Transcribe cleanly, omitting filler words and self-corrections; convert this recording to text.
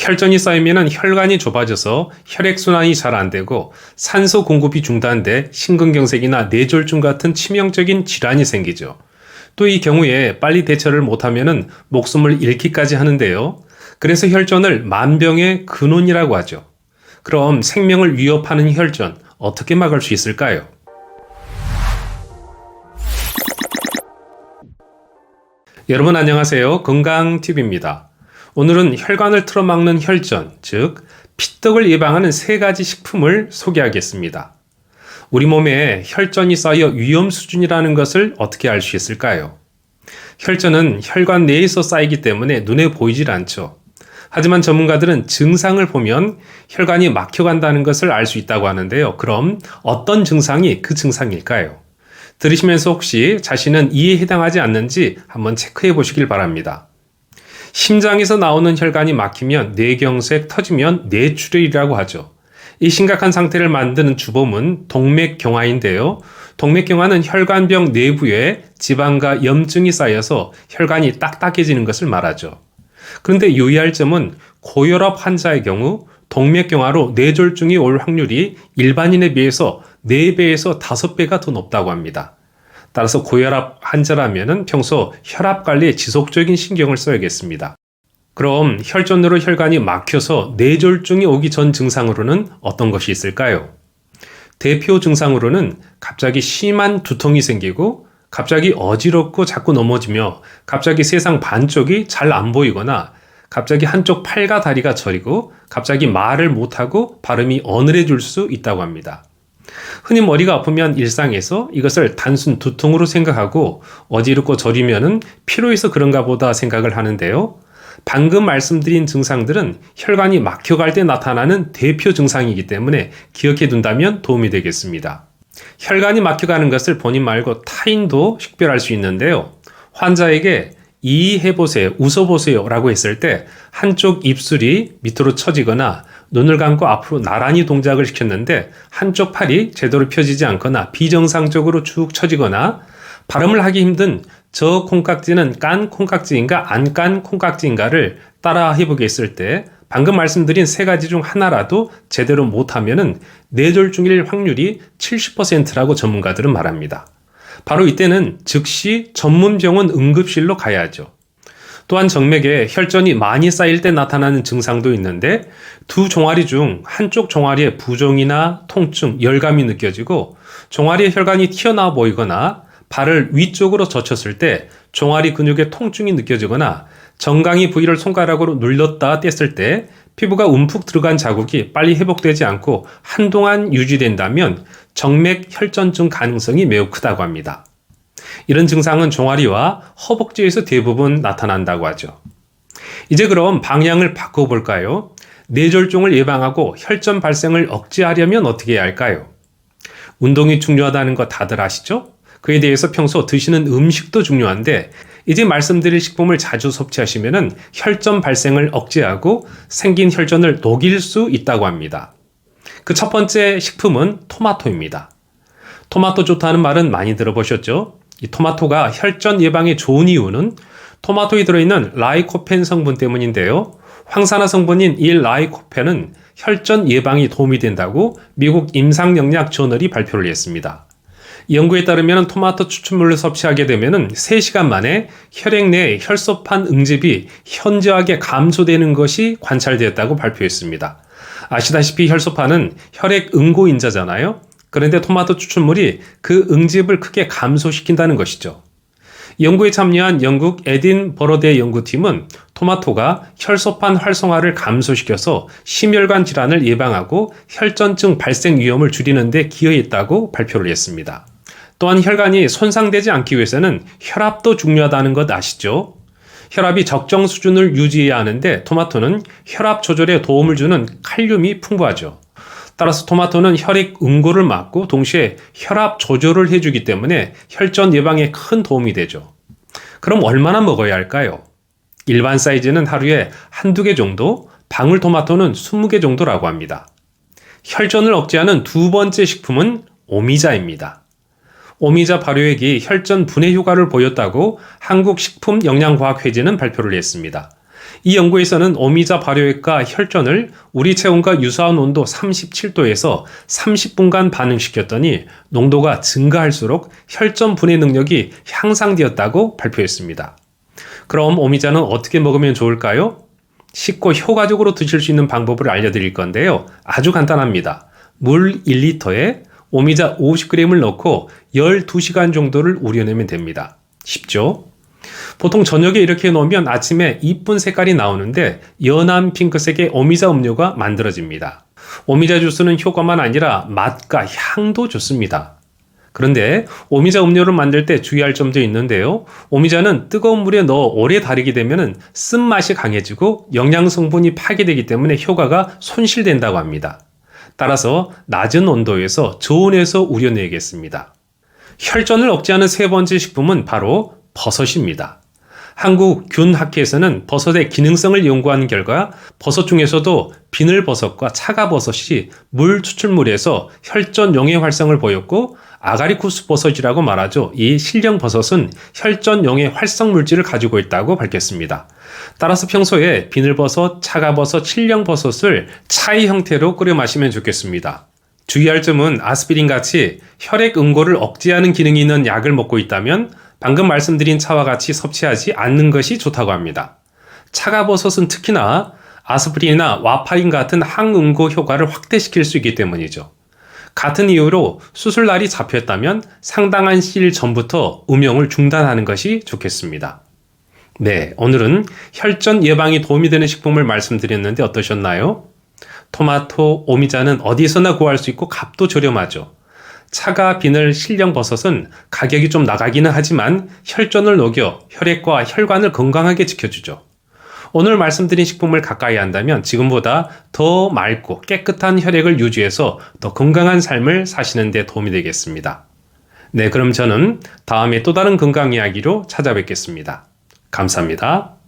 혈전이 쌓이면 혈관이 좁아져서 혈액순환이 잘 안 되고 산소 공급이 중단돼 심근경색이나 뇌졸중 같은 치명적인 질환이 생기죠. 또 이 경우에 빨리 대처를 못하면 목숨을 잃기까지 하는데요. 그래서 혈전을 만병의 근원이라고 하죠. 그럼 생명을 위협하는 혈전 어떻게 막을 수 있을까요? 여러분 안녕하세요. 건강TV입니다. 오늘은 혈관을 틀어막는 혈전, 즉 피떡을 예방하는 3가지 식품을 소개하겠습니다. 우리 몸에 혈전이 쌓여 위험 수준이라는 것을 어떻게 알 수 있을까요? 혈전은 혈관 내에서 쌓이기 때문에 눈에 보이질 않죠. 하지만 전문가들은 증상을 보면 혈관이 막혀간다는 것을 알 수 있다고 하는데요. 그럼 어떤 증상이 그 증상일까요? 들으시면서 혹시 자신은 이에 해당하지 않는지 한번 체크해 보시길 바랍니다. 심장에서 나오는 혈관이 막히면 뇌경색, 터지면 뇌출혈이라고 하죠. 이 심각한 상태를 만드는 주범은 동맥경화인데요. 동맥경화는 혈관벽 내부에 지방과 염증이 쌓여서 혈관이 딱딱해지는 것을 말하죠. 그런데 유의할 점은 고혈압 환자의 경우 동맥경화로 뇌졸중이 올 확률이 일반인에 비해서 4배에서 5배가 더 높다고 합니다. 따라서 고혈압 환자라면 평소 혈압 관리에 지속적인 신경을 써야겠습니다. 그럼 혈전으로 혈관이 막혀서 뇌졸중이 오기 전 증상으로는 어떤 것이 있을까요? 대표 증상으로는 갑자기 심한 두통이 생기고 갑자기 어지럽고 자꾸 넘어지며 갑자기 세상 반쪽이 잘 안 보이거나 갑자기 한쪽 팔과 다리가 저리고 갑자기 말을 못하고 발음이 어눌해질 수 있다고 합니다. 흔히 머리가 아프면 일상에서 이것을 단순 두통으로 생각하고 어지럽고 저리면은 피로해서 그런가 보다 생각을 하는데요. 방금 말씀드린 증상들은 혈관이 막혀갈 때 나타나는 대표 증상이기 때문에 기억해 둔다면 도움이 되겠습니다. 혈관이 막혀가는 것을 본인 말고 타인도 식별할 수 있는데요. 환자에게 이해보세요, 웃어보세요 라고 했을 때 한쪽 입술이 밑으로 처지거나 눈을 감고 앞으로 나란히 동작을 시켰는데 한쪽 팔이 제대로 펴지지 않거나 비정상적으로 쭉 처지거나 발음을 하기 힘든 저 콩깍지는 깐 콩깍지인가 안 깐 콩깍지인가를 따라 해보겠을 때 방금 말씀드린 3가지 중 하나라도 제대로 못하면 뇌졸중일 확률이 70%라고 전문가들은 말합니다. 바로 이때는 즉시 전문병원 응급실로 가야죠. 또한 정맥에 혈전이 많이 쌓일 때 나타나는 증상도 있는데 두 종아리 중 한쪽 종아리에 부종이나 통증, 열감이 느껴지고 종아리에 혈관이 튀어나와 보이거나 발을 위쪽으로 젖혔을 때 종아리 근육에 통증이 느껴지거나 정강이 부위를 손가락으로 눌렀다 뗐을 때 피부가 움푹 들어간 자국이 빨리 회복되지 않고 한동안 유지된다면 정맥 혈전증 가능성이 매우 크다고 합니다. 이런 증상은 종아리와 허벅지에서 대부분 나타난다고 하죠. 이제 그럼 방향을 바꿔볼까요? 뇌졸중을 예방하고 혈전 발생을 억제하려면 어떻게 해야 할까요? 운동이 중요하다는 거 다들 아시죠? 그에 대해서 평소 드시는 음식도 중요한데 이제 말씀드릴 식품을 자주 섭취하시면 혈전 발생을 억제하고 생긴 혈전을 녹일 수 있다고 합니다. 그 첫 번째 식품은 토마토입니다. 토마토 좋다는 말은 많이 들어보셨죠? 이 토마토가 혈전 예방에 좋은 이유는 토마토에 들어있는 라이코펜 성분 때문인데요. 황산화 성분인 이 라이코펜은 혈전 예방에 도움이 된다고 미국 임상영양 저널이 발표를 했습니다. 연구에 따르면 토마토 추출물을 섭취하게 되면 3시간 만에 혈액 내 혈소판 응집이 현저하게 감소되는 것이 관찰되었다고 발표했습니다. 아시다시피 혈소판은 혈액 응고인자잖아요. 그런데 토마토 추출물이 그 응집을 크게 감소시킨다는 것이죠. 연구에 참여한 영국 에딘버러대 연구팀은 토마토가 혈소판 활성화를 감소시켜서 심혈관 질환을 예방하고 혈전증 발생 위험을 줄이는 데 기여했다고 발표를 했습니다. 또한 혈관이 손상되지 않기 위해서는 혈압도 중요하다는 것 아시죠? 혈압이 적정 수준을 유지해야 하는데 토마토는 혈압 조절에 도움을 주는 칼륨이 풍부하죠. 따라서 토마토는 혈액 응고를 막고 동시에 혈압 조절을 해주기 때문에 혈전 예방에 큰 도움이 되죠. 그럼 얼마나 먹어야 할까요? 일반 사이즈는 하루에 1~2개 정도, 방울토마토는 20개 정도라고 합니다. 혈전을 억제하는 두 번째 식품은 오미자입니다. 오미자 발효액이 혈전 분해 효과를 보였다고 한국식품영양과학회지는 발표를 했습니다. 이 연구에서는 오미자 발효액과 혈전을 우리 체온과 유사한 온도 37도에서 30분간 반응시켰더니 농도가 증가할수록 혈전 분해 능력이 향상되었다고 발표했습니다. 그럼 오미자는 어떻게 먹으면 좋을까요? 쉽고 효과적으로 드실 수 있는 방법을 알려드릴 건데요. 아주 간단합니다. 물 1리터에 오미자 50g을 넣고 12시간 정도를 우려내면 됩니다. 쉽죠? 보통 저녁에 이렇게 해놓으면 아침에 이쁜 색깔이 나오는데 연한 핑크색의 오미자 음료가 만들어집니다. 오미자 주스는 효과만 아니라 맛과 향도 좋습니다. 그런데 오미자 음료를 만들 때 주의할 점도 있는데요. 오미자는 뜨거운 물에 넣어 오래 달이게 되면 쓴맛이 강해지고 영양 성분이 파괴되기 때문에 효과가 손실된다고 합니다. 따라서 낮은 온도에서 저온에서 우려내야겠습니다. 혈전을 억제하는 세 번째 식품은 바로 버섯입니다. 한국균학회에서는 버섯의 기능성을 연구한 결과 버섯 중에서도 비늘버섯과 차가버섯이 물 추출물에서 혈전 용해 활성을 보였고 아가리쿠스 버섯이라고 말하죠. 이 실령버섯은 혈전 용해 활성 물질을 가지고 있다고 밝혔습니다. 따라서 평소에 비늘버섯, 차가버섯, 실령버섯을 차의 형태로 끓여 마시면 좋겠습니다. 주의할 점은 아스피린 같이 혈액 응고를 억제하는 기능이 있는 약을 먹고 있다면 방금 말씀드린 차와 같이 섭취하지 않는 것이 좋다고 합니다. 차가버섯은 특히나 아스피린이나 와파린 같은 항응고 효과를 확대시킬 수 있기 때문이죠. 같은 이유로 수술날이 잡혔다면 상당한 시일 전부터 음용을 중단하는 것이 좋겠습니다. 네, 오늘은 혈전 예방에 도움이 되는 식품을 말씀드렸는데 어떠셨나요? 토마토, 오미자는 어디서나 구할 수 있고 값도 저렴하죠. 차가 비늘 실령버섯은 가격이 좀 나가기는 하지만 혈전을 녹여 혈액과 혈관을 건강하게 지켜주죠. 오늘 말씀드린 식품을 가까이 한다면 지금보다 더 맑고 깨끗한 혈액을 유지해서 더 건강한 삶을 사시는 데 도움이 되겠습니다. 네, 그럼 저는 다음에 또 다른 건강 이야기로 찾아뵙겠습니다. 감사합니다.